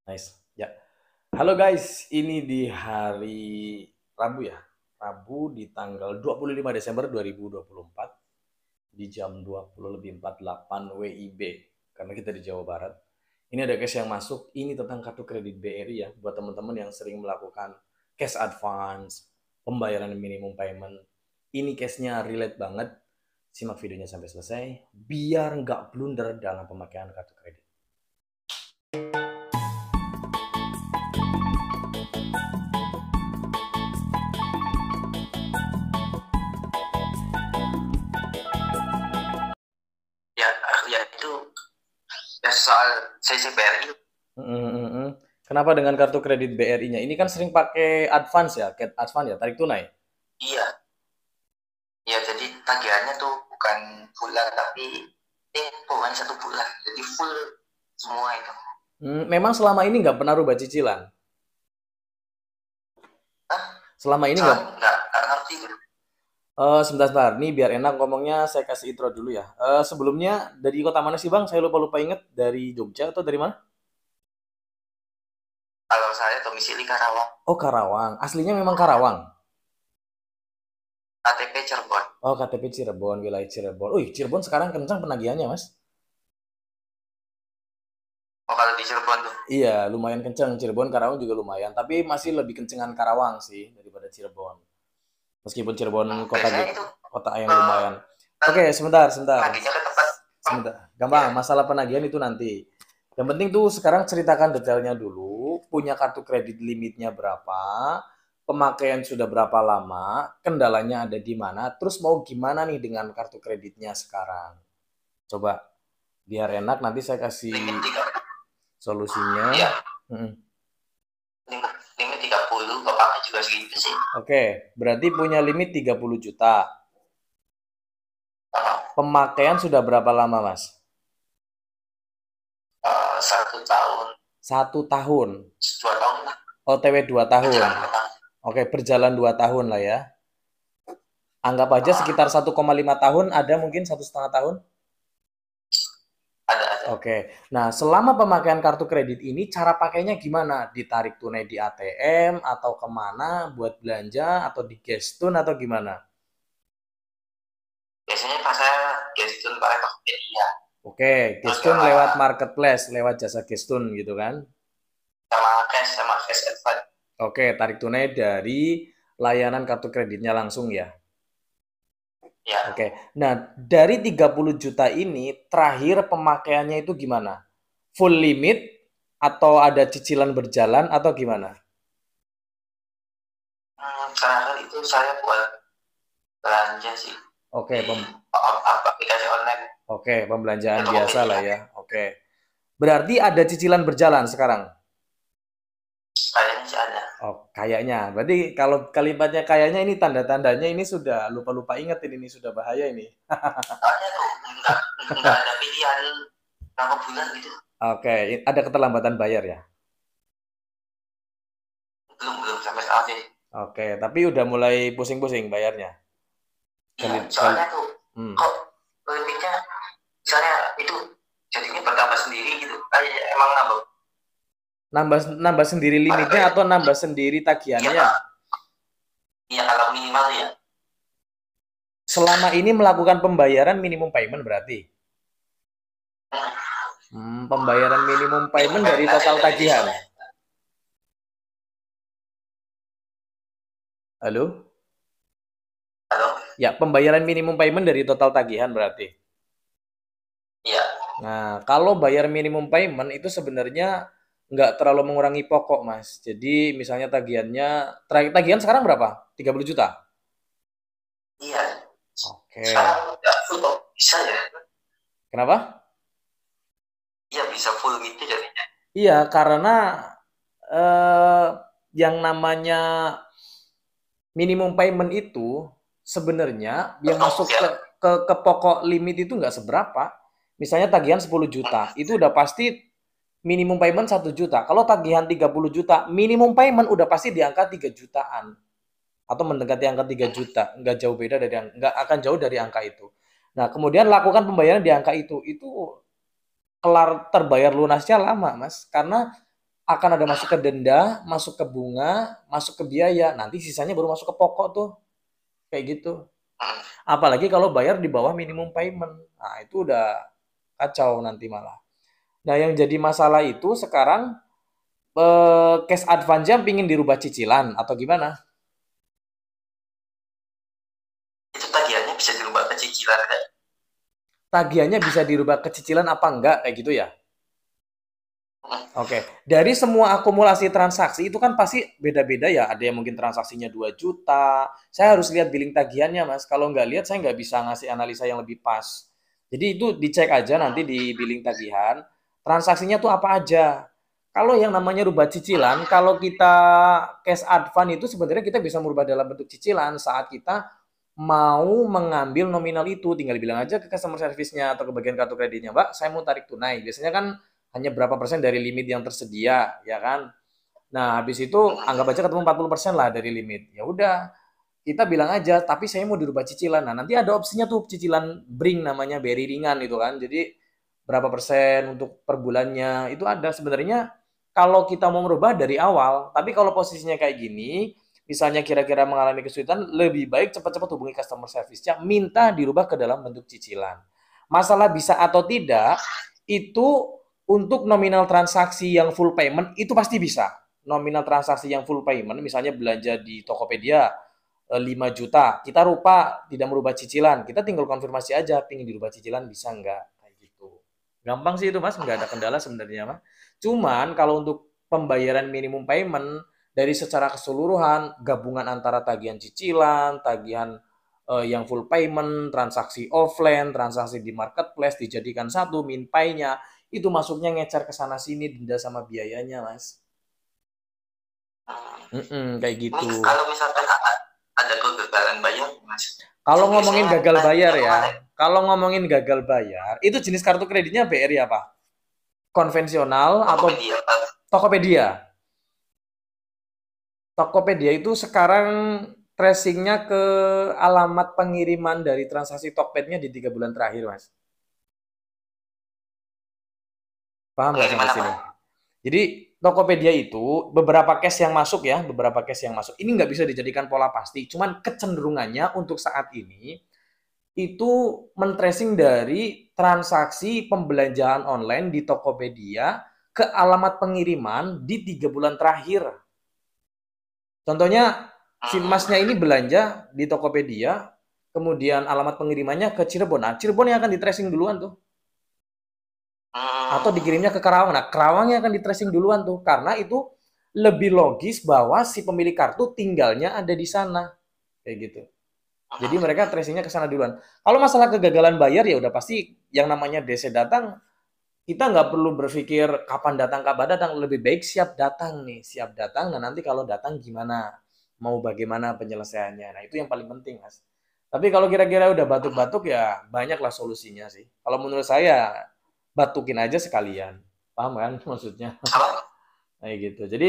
Nice. Ya. Halo guys, ini di hari Rabu ya. Rabu di tanggal 25 Desember 2024 di jam 20 lebih 48 WIB karena kita di Jawa Barat. Ini ada cash yang masuk, ini tentang kartu kredit BRI ya buat teman-teman yang sering melakukan cash advance, pembayaran minimum payment. Ini cashnya relate banget. Simak videonya sampai selesai biar nggak blunder dalam pemakaian kartu kredit. Ya, ya itu ya soal CCBRI. Kenapa dengan kartu kredit BRI-nya? Ini kan sering pakai advance ya, tarik tunai. Iya, ya jadi tagihannya tuh bukan bulan tapi bukan 1 bulan, jadi full semua itu. Memang selama ini nggak pernah rubah cicilan. Hah? Selama ini Soalnya nggak. nggak ngerti gitu. Sebentar, nih biar enak ngomongnya saya kasih intro dulu ya. Sebelumnya dari kota mana sih Bang? Saya lupa inget, dari Jogja atau dari mana? Kalau saya domisili Karawang, Oh Karawang, aslinya memang Karawang. KTP Cirebon. Oh KTP Cirebon, wilayah Cirebon. Cirebon sekarang kencang penagihannya Mas. Oh kalau di Cirebon tuh. Iya, lumayan kencang. Cirebon, Karawang juga lumayan. Tapi masih lebih kencengan Karawang sih daripada Cirebon. Meskipun Cirebon kota Biasanya itu kota yang eh, lumayan. Oke, sebentar. nagihnya ke tempat. Sebentar. Ya, Gampang, masalah penagihan itu nanti. Yang penting tuh sekarang ceritakan detailnya dulu. Punya kartu kredit limitnya berapa? Pemakaian sudah berapa lama? Kendalanya ada di mana? Terus mau gimana nih dengan kartu kreditnya sekarang? Coba, biar enak nanti saya kasih limit 3. solusinya. Ya, Hmm. limit 30, kepake juga segitu sih. Oke, berarti punya limit 30 juta. Pemakaian sudah berapa lama, Mas? 1 tahun, 1 tahun. 2 tahun lah. OTW 2 tahun. Berjalan 2 tahun. Oke, berjalan 2 tahun lah ya. Anggap aja sekitar 1,5 tahun, ada mungkin 1,5 tahun. Ada. Oke, nah selama pemakaian kartu kredit ini cara pakainya gimana? Ditarik tunai di ATM atau kemana buat belanja atau di Gestun atau gimana? Biasanya pas saya gestun pakai Tokopedia. Oke, Gestun lewat marketplace, lewat jasa Gestun gitu kan? Sama cash advance. Oke, tarik tunai dari layanan kartu kreditnya langsung ya. Ya. Oke, nah dari 30 juta ini terakhir pemakaiannya itu gimana? Full limit atau ada cicilan berjalan atau gimana? Terakhir itu saya buat belanja sih Oke, di aplikasi online. Oke, pembelanjaan Atau biasa lah Tokopedia. ya. Oke. Berarti ada cicilan berjalan sekarang? Kayaknya sih ada. Oh, kayaknya. Berarti kalau kalimatnya kayaknya ini tanda-tandanya ini sudah lupa-lupa inget ini sudah bahaya ini. Soalnya tuh nggak ada pilihan berapa bulan gitu. Oke, ada keterlambatan bayar ya. Belum sampai sekarang sih. Oke, tapi udah mulai pusing-pusing bayarnya. Iya, soalnya tuh Hmm. kok limitnya misalnya itu jadinya bertambah sendiri gitu. Kayak emang nambah. Nambah sendiri limitnya atau nambah sendiri tagihannya? Iya, kalau minimal ya. Selama ini melakukan pembayaran minimum payment berarti? Pembayaran minimum payment dari total tagihan. Halo? Halo? Ya, pembayaran minimum payment dari total tagihan berarti? Iya. Nah, kalau bayar minimum payment itu sebenarnya nggak terlalu mengurangi pokok, Mas. Jadi misalnya tagihan sekarang berapa? 30 juta? Iya. Oke. Sekarang udah full kok. Bisa ya? Kenapa? Iya, bisa full gitu jadinya. Iya, karena yang namanya minimum payment itu sebenarnya yang masuk ke pokok limit itu nggak seberapa. Misalnya tagihan 10 juta, itu udah pasti minimum payment 1 juta. Kalau tagihan 30 juta, minimum payment udah pasti di angka 3 jutaan. Atau mendekati angka 3 juta. Nggak jauh beda nggak akan jauh dari angka itu. Nah, kemudian lakukan pembayaran di angka itu. Itu kelar terbayar lunasnya lama, Mas. Karena akan ada masuk ke denda, masuk ke bunga, masuk ke biaya. Nanti sisanya baru masuk ke pokok tuh. Kayak gitu. Apalagi kalau bayar di bawah minimum payment. Nah, itu udah kacau nanti malah. Nah, yang jadi masalah itu sekarang cash advance-nya pingin dirubah cicilan atau gimana? Itu tagihannya bisa dirubah ke cicilan kan? Tagihannya bisa dirubah ke cicilan apa enggak kayak gitu ya? Oke, dari semua akumulasi transaksi itu kan pasti beda-beda ya. Ada yang mungkin transaksinya 2 juta. Saya harus lihat billing tagihannya, Mas. Kalau nggak lihat, saya nggak bisa ngasih analisa yang lebih pas. Jadi itu dicek aja nanti di billing tagihan, transaksinya tuh apa aja. Kalau yang namanya rubah cicilan, kalau kita cash advance itu sebenarnya kita bisa merubah dalam bentuk cicilan saat kita mau mengambil nominal itu. Tinggal bilang aja ke customer service-nya atau ke bagian kartu kreditnya, Mbak, saya mau tarik tunai. Biasanya kan hanya berapa persen dari limit yang tersedia, ya kan? Nah, habis itu anggap aja ketemu 40% lah dari limit. Ya udah, kita bilang aja, tapi saya mau dirubah cicilan. Nah, nanti ada opsinya tuh cicilan BRING namanya, BRI ringan itu kan. Jadi berapa persen untuk per bulannya itu ada sebenarnya kalau kita mau merubah dari awal. Tapi kalau posisinya kayak gini, misalnya kira-kira mengalami kesulitan, lebih baik cepat-cepat hubungi customer service-nya, minta dirubah ke dalam bentuk cicilan. Masalah bisa atau tidak, itu untuk nominal transaksi yang full payment, itu pasti bisa. Nominal transaksi yang full payment, misalnya belanja di Tokopedia, 5 juta, kita rupa tidak merubah cicilan, kita tinggal konfirmasi aja, pingin dirubah cicilan bisa nggak, kayak gitu. Gampang sih itu Mas, nggak ada kendala sebenarnya Mas. Cuman kalau untuk pembayaran minimum payment, dari secara keseluruhan, gabungan antara tagihan cicilan, tagihan yang full payment, transaksi offline, transaksi di marketplace, dijadikan satu, min pay-nya, itu masuknya ngecer ke sana sini, denda sama biayanya Mas. Kayak gitu. Ini kalau misalkan ada kegagalan bayar, Mas. Kalau ngomongin gagal bayar ya, kalau ngomongin gagal bayar, itu jenis kartu kreditnya BRI apa? Konvensional atau Tokopedia? Tokopedia itu sekarang tracingnya ke alamat pengiriman dari transaksi Tokped-nya di 3 bulan terakhir, Mas. Paham nggak sampai sini? Jadi Tokopedia itu beberapa case yang masuk ya, beberapa case yang masuk. Ini nggak bisa dijadikan pola pasti, cuman kecenderungannya untuk saat ini itu men-tracing dari transaksi pembelanjaan online di Tokopedia ke alamat pengiriman di 3 bulan terakhir. Contohnya si masnya ini belanja di Tokopedia, kemudian alamat pengirimannya ke Cirebon. Nah, Cirebon yang akan di-tracing duluan tuh. Atau dikirimnya ke Karawang. Nah, Karawangnya akan di-tracing duluan tuh. Karena itu lebih logis bahwa si pemilik kartu tinggalnya ada di sana. Kayak gitu. Jadi mereka tracingnya ke sana duluan. Kalau masalah kegagalan bayar ya udah pasti yang namanya DC datang, kita nggak perlu berpikir kapan datang. Lebih baik siap datang nih, siap datang. Nah nanti kalau datang gimana, mau bagaimana penyelesaiannya. Nah itu yang paling penting mas. Tapi kalau kira-kira udah batuk-batuk ya banyaklah solusinya sih. Kalau menurut saya batukin aja sekalian, paham kan maksudnya? Kayak gitu. Jadi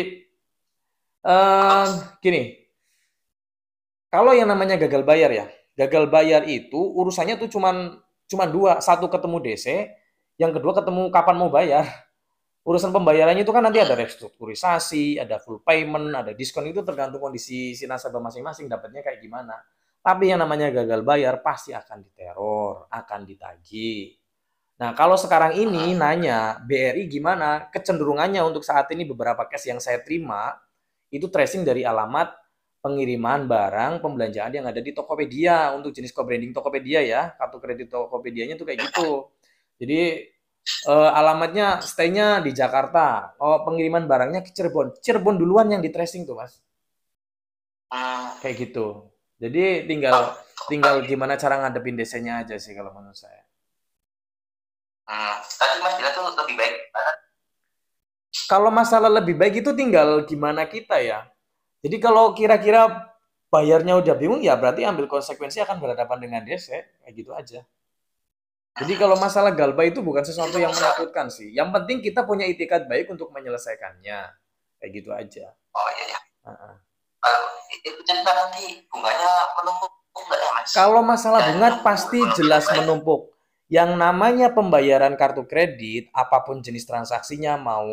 gini, kalau yang namanya gagal bayar ya, gagal bayar itu urusannya tuh cuman dua, satu ketemu DC, yang kedua ketemu kapan mau bayar. Urusan pembayarannya itu kan nanti ada restrukturisasi, ada full payment, ada diskon, itu tergantung kondisi si nasabah masing-masing dapatnya kayak gimana. Tapi yang namanya gagal bayar pasti akan diteror, akan ditagih. Nah, kalau sekarang ini nanya BRI gimana kecenderungannya untuk saat ini beberapa case yang saya terima itu tracing dari alamat pengiriman barang pembelanjaan yang ada di Tokopedia untuk jenis co-branding Tokopedia ya, kartu kredit Tokopedianya tuh kayak gitu. Jadi alamatnya stay-nya di Jakarta, oh pengiriman barangnya ke Cirebon, Cirebon duluan yang di tracing tuh mas, kayak gitu. Jadi tinggal gimana cara ngadepin DC-nya aja sih kalau menurut saya. Tadi mas bilang tuh lebih baik. Kalau masalah lebih baik itu tinggal gimana kita ya. Jadi kalau kira-kira bayarnya udah bingung ya berarti ambil konsekuensi akan berhadapan dengan DC, kayak gitu aja. Jadi kalau masalah galba itu bukan sesuatu yang menakutkan sih. Yang penting kita punya itikat baik untuk menyelesaikannya. Kayak gitu aja. Oh iya ya. Kalau itu cerita nanti bunganya menumpuk enggak ya mas? Kalau masalah bunga pasti jelas menumpuk. Yang namanya pembayaran kartu kredit, apapun jenis transaksinya, mau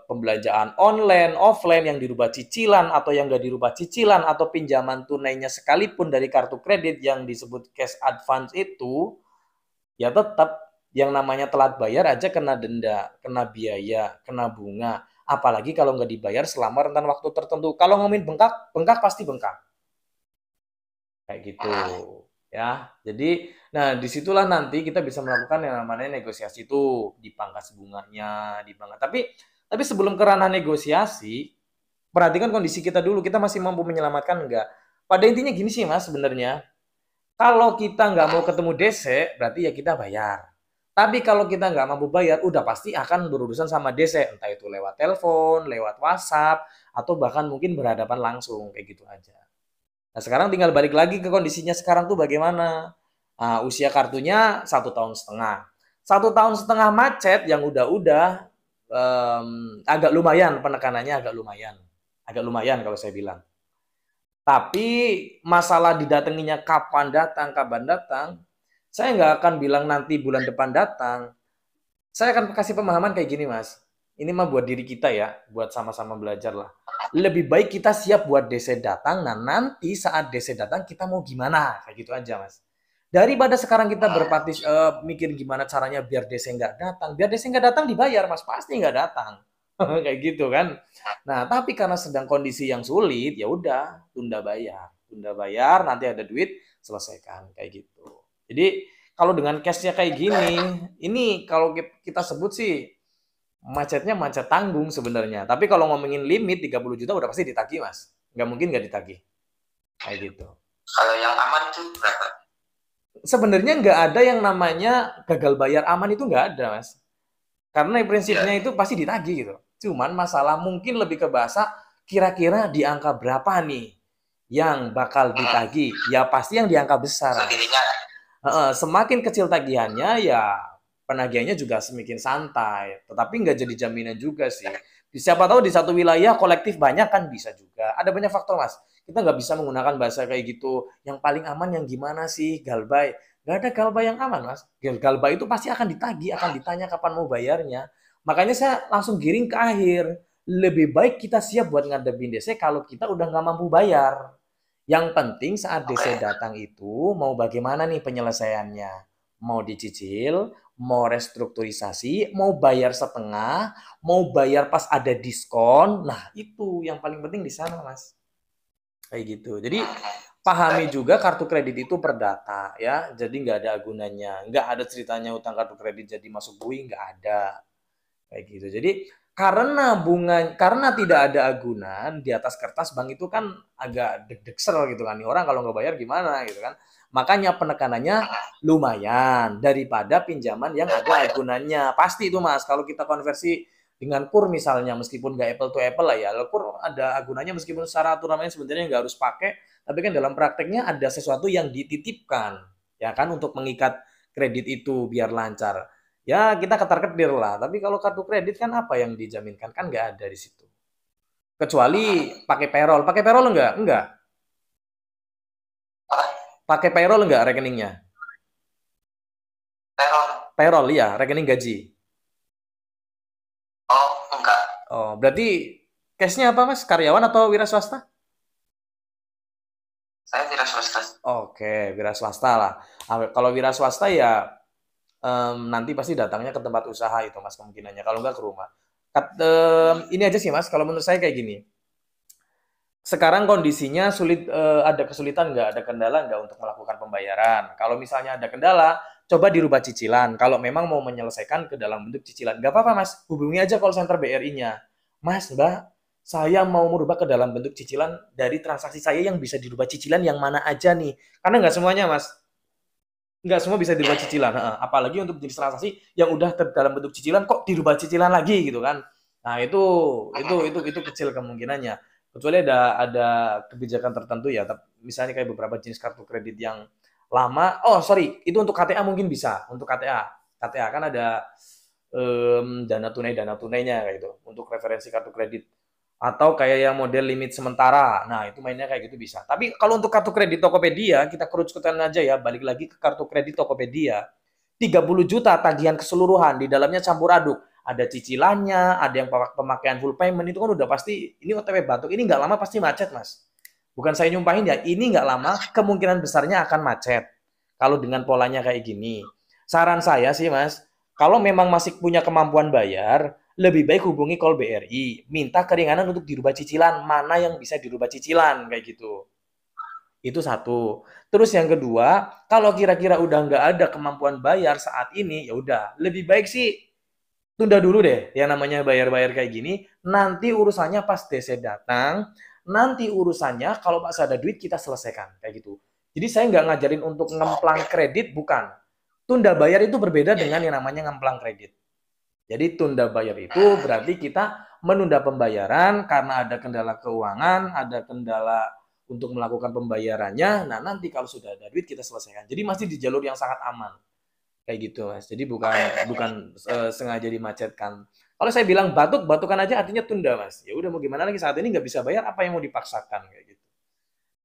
pembelanjaan online, offline yang dirubah cicilan atau yang nggak dirubah cicilan atau pinjaman tunainya sekalipun dari kartu kredit yang disebut cash advance itu, ya tetap yang namanya telat bayar aja kena denda, kena biaya, kena bunga. Apalagi kalau nggak dibayar selama rentan waktu tertentu. Kalau ngomongin bengkak, bengkak pasti bengkak. Kayak gitu. Ya, jadi, nah disitulah nanti kita bisa melakukan yang namanya negosiasi itu, dipangkas bunganya, dipangkas. Tapi sebelum ke ranah negosiasi, perhatikan kondisi kita dulu, kita masih mampu menyelamatkan enggak? Pada intinya gini sih mas sebenarnya, kalau kita nggak mau ketemu DC, berarti ya kita bayar. Tapi kalau kita nggak mampu bayar, udah pasti akan berurusan sama DC, entah itu lewat telepon, lewat WhatsApp, atau bahkan mungkin berhadapan langsung, kayak gitu aja. Nah sekarang tinggal balik lagi ke kondisinya sekarang tuh bagaimana. Nah, usia kartunya 1,5 tahun. 1,5 tahun macet yang udah agak lumayan penekanannya agak lumayan kalau saya bilang. Tapi masalah didatanginya kapan datang, saya nggak akan bilang nanti bulan depan datang. Saya akan kasih pemahaman kayak gini mas. Ini mah buat diri kita ya, buat sama-sama belajar lah. Lebih baik kita siap buat DC datang, nah nanti saat DC datang kita mau gimana, kayak gitu aja mas. Daripada sekarang kita mikir gimana caranya biar DC nggak datang, biar DC nggak datang dibayar mas, pasti nggak datang. Kayak gitu kan. Nah, tapi karena sedang kondisi yang sulit, ya udah tunda bayar, nanti ada duit, selesaikan kayak gitu. Jadi kalau dengan cashnya kayak gini, ini kalau kita sebut sih macetnya macet tanggung sebenarnya. Tapi kalau ngomongin limit 30 juta udah pasti ditagih mas, nggak mungkin nggak ditagih kayak gitu. Kalau yang aman itu berapa? Sebenarnya nggak ada yang namanya gagal bayar aman, itu nggak ada mas. Karena prinsipnya itu pasti ditagih gitu. Cuman masalah mungkin lebih ke bahasa kira-kira di angka berapa nih yang bakal ditagih. Ya pasti yang di angka besar. Semakin kecil tagihannya ya penagihannya juga semakin santai. Tetapi nggak jadi jaminan juga sih. Siapa tahu di satu wilayah kolektif banyak kan bisa juga. Ada banyak faktor mas. Kita nggak bisa menggunakan bahasa kayak gitu. Yang paling aman yang gimana sih galbay. Nggak ada galbay yang aman mas. Galbay itu pasti akan ditagih, akan ditanya kapan mau bayarnya. Makanya saya langsung giring ke akhir. Lebih baik kita siap buat ngadepin DC kalau kita udah nggak mampu bayar. Yang penting saat DC datang itu mau bagaimana nih penyelesaiannya. Mau dicicil, mau restrukturisasi, mau bayar setengah, mau bayar pas ada diskon. Nah itu yang paling penting di sana mas. Kayak gitu. Jadi pahami juga kartu kredit itu perdata ya. Jadi nggak ada agunannya. Nggak ada ceritanya utang kartu kredit jadi masuk bui, nggak ada. Kayak gitu. Jadi karena tidak ada agunan di atas kertas, bank itu kan agak deg-degsel gitu kan. Nih orang kalau nggak bayar gimana gitu kan. Makanya penekanannya lumayan daripada pinjaman yang ada agunannya. Pasti itu mas, kalau kita konversi dengan KUR misalnya, meskipun nggak apple to apple lah ya, KUR ada agunannya meskipun secara aturannya sebenarnya nggak harus pakai, tapi kan dalam prakteknya ada sesuatu yang dititipkan, ya kan, untuk mengikat kredit itu biar lancar. Ya kita ketar-ketir lah, tapi kalau kartu kredit kan apa yang dijaminkan, kan nggak ada di situ. Kecuali pakai payroll. Pakai payroll enggak? Enggak. Pakai payroll enggak rekeningnya? Payroll iya, rekening gaji. Oh, enggak. Oh, berarti cashnya apa mas? Karyawan atau wira swasta? Saya wira swasta. Oke, wira swasta lah. Kalau wira swasta ya nanti pasti datangnya ke tempat usaha itu mas kemungkinannya. Kalau enggak ke rumah. Ini aja sih mas, kalau menurut saya kayak gini. Sekarang kondisinya sulit, ada kesulitan nggak, ada kendala nggak untuk melakukan pembayaran? Kalau misalnya ada kendala, coba dirubah cicilan. Kalau memang mau menyelesaikan ke dalam bentuk cicilan, nggak apa-apa mas, hubungi aja call center BRI-nya. Mas, mbak, saya mau merubah ke dalam bentuk cicilan dari transaksi saya yang bisa dirubah cicilan yang mana aja nih? Karena nggak semuanya mas, nggak semua bisa dirubah cicilan. Apalagi untuk jenis transaksi yang udah dalam bentuk cicilan kok dirubah cicilan lagi gitu kan? Nah itu kecil kemungkinannya. Kecuali ada kebijakan tertentu ya, misalnya kayak beberapa jenis kartu kredit yang lama. Oh sorry, itu untuk KTA mungkin bisa. Untuk KTA kan ada dana tunainya kayak gitu untuk referensi kartu kredit. Atau kayak yang model limit sementara. Nah, itu mainnya kayak gitu bisa. Tapi kalau untuk kartu kredit Tokopedia, kita kerucutkan aja ya, balik lagi ke kartu kredit Tokopedia. 30 juta tagihan keseluruhan, di dalamnya campur aduk. ada cicilannya, ada yang pemakaian full payment, itu kan udah pasti, ini OTW Batuk, ini nggak lama pasti macet, Mas. Bukan saya nyumpahin ya, ini nggak lama, kemungkinan besarnya akan macet. Kalau dengan polanya kayak gini. Saran saya sih, Mas, kalau memang masih punya kemampuan bayar, lebih baik hubungi call BRI, minta keringanan untuk dirubah cicilan, mana yang bisa dirubah cicilan, kayak gitu. Itu satu. Terus yang kedua, kalau kira-kira udah nggak ada kemampuan bayar saat ini, ya udah, lebih baik sih tunda dulu deh yang namanya bayar-bayar kayak gini. Nanti urusannya pas DC datang, nanti urusannya kalau pas ada duit kita selesaikan, kayak gitu. Jadi saya nggak ngajarin untuk ngemplang kredit, bukan. Tunda bayar itu berbeda dengan yang namanya ngemplang kredit. Jadi tunda bayar itu berarti kita menunda pembayaran karena ada kendala keuangan, ada kendala untuk melakukan pembayarannya. Nah, nanti kalau sudah ada duit kita selesaikan. Jadi masih di jalur yang sangat aman. Kayak gitu, Mas. Jadi bukan sengaja dimacetkan. Kalau saya bilang batuk, batukan aja artinya tunda, Mas. Ya udah mau gimana lagi, saat ini nggak bisa bayar, apa yang mau dipaksakan kayak gitu.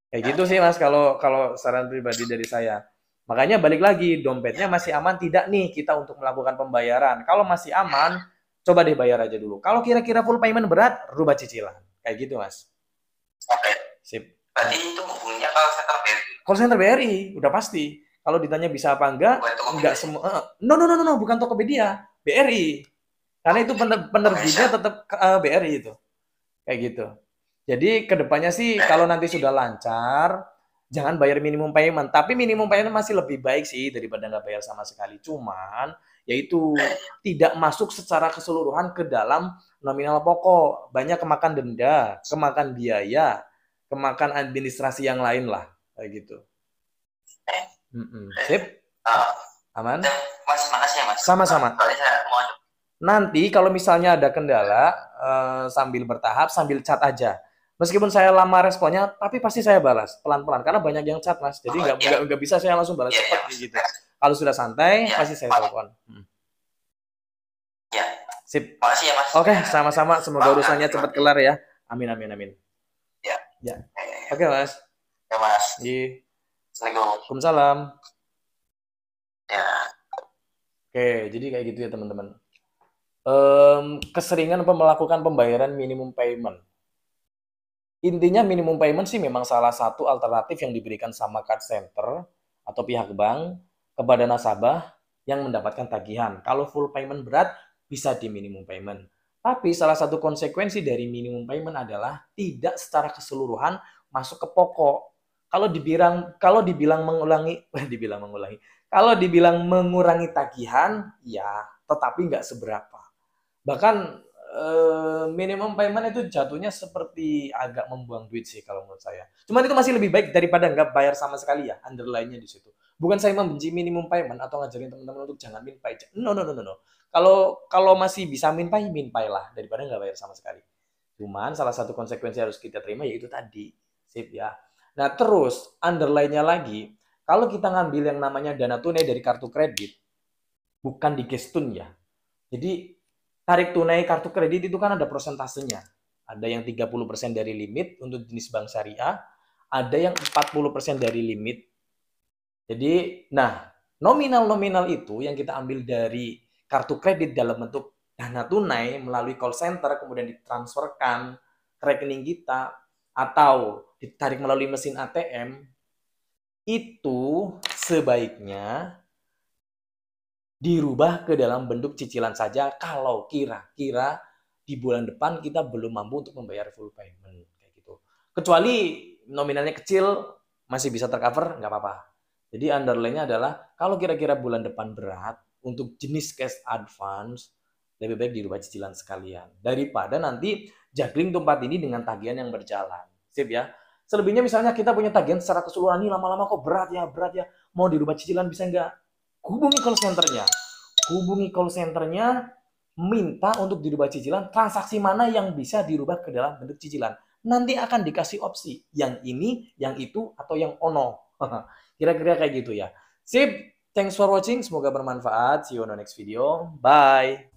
Kayak gitu sih, Mas, kalau kalau saran pribadi dari saya. Makanya balik lagi, dompetnya masih aman tidak nih kita untuk melakukan pembayaran. Kalau masih aman, coba deh bayar aja dulu. Kalau kira-kira full payment berat, rubah cicilan. Kayak gitu, Mas. Oke. Sip. Berarti itu hubungannya call center BRI. Call center BRI, udah pasti. Kalau ditanya bisa apa enggak semua. No, bukan Tokopedia, BRI. Karena itu penerbitnya tetap BRI itu. Kayak gitu. Jadi kedepannya sih kalau nanti sudah lancar, jangan bayar minimum payment. Tapi minimum payment masih lebih baik sih daripada nggak bayar sama sekali. Cuman yaitu tidak masuk secara keseluruhan ke dalam nominal pokok. Banyak kemakan denda, kemakan biaya, kemakan administrasi yang lain lah. Kayak gitu. Sip? Aman? Mas, makasih ya, Mas. Sama-sama. Nanti kalau misalnya ada kendala, sambil bertahap, sambil chat aja. Meskipun saya lama responnya, tapi pasti saya balas pelan-pelan karena banyak yang chat, Mas. Jadi nggak bisa saya langsung balas cepat gitu. Kalau sudah santai, pasti saya telepon. Ya. Sip. Makasih ya, Mas. Oke, sama-sama. Semoga urusannya cepat kelar ya. Amin. Ya. Oke, Mas. Ya, Mas. Assalamualaikum. Waalaikumsalam. Ya. Oke, jadi kayak gitu ya teman-teman. Keseringan melakukan pembayaran minimum payment. Intinya minimum payment sih memang salah satu alternatif yang diberikan sama card center atau pihak bank kepada nasabah yang mendapatkan tagihan. Kalau full payment berat, bisa di minimum payment. Tapi salah satu konsekuensi dari minimum payment adalah tidak secara keseluruhan masuk ke pokok. Kalau dibilang mengurangi tagihan, ya, tetapi nggak seberapa. Bahkan minimum payment itu jatuhnya seperti agak membuang duit sih kalau menurut saya. Cuman itu masih lebih baik daripada nggak bayar sama sekali ya, underline-nya di situ. Bukan saya membenci minimum payment atau ngajarin teman-teman untuk jangan minpay. No. Kalau masih bisa minpay lah daripada nggak bayar sama sekali. Cuman salah satu konsekuensi harus kita terima yaitu tadi. Sip ya. Nah terus underline-nya lagi, kalau kita ngambil yang namanya dana tunai dari kartu kredit, bukan di gestun ya. Jadi tarik tunai kartu kredit itu kan ada prosentasenya. Ada yang 30% dari limit untuk jenis bank syariah, ada yang 40% dari limit. Jadi, nah, nominal-nominal itu yang kita ambil dari kartu kredit dalam bentuk dana tunai melalui call center, kemudian ditransferkan ke rekening kita, atau ditarik melalui mesin ATM, itu sebaiknya dirubah ke dalam bentuk cicilan saja kalau kira-kira di bulan depan kita belum mampu untuk membayar full payment kayak gitu. Kecuali nominalnya kecil masih bisa tercover, nggak apa-apa. Jadi underline-nya adalah kalau kira-kira bulan depan berat untuk jenis cash advance, lebih baik dirubah cicilan sekalian daripada nanti juggling tempat ini dengan tagihan yang berjalan. Sip ya. Selebihnya misalnya kita punya tagihan secara keseluruhan ini lama-lama kok berat ya, mau dirubah cicilan bisa nggak? Hubungi call centernya, minta untuk dirubah cicilan, transaksi mana yang bisa dirubah ke dalam bentuk cicilan. Nanti akan dikasih opsi, yang ini, yang itu, atau yang ono. Kira-kira kayak gitu ya. Sip, thanks for watching, semoga bermanfaat. See you on the next video. Bye.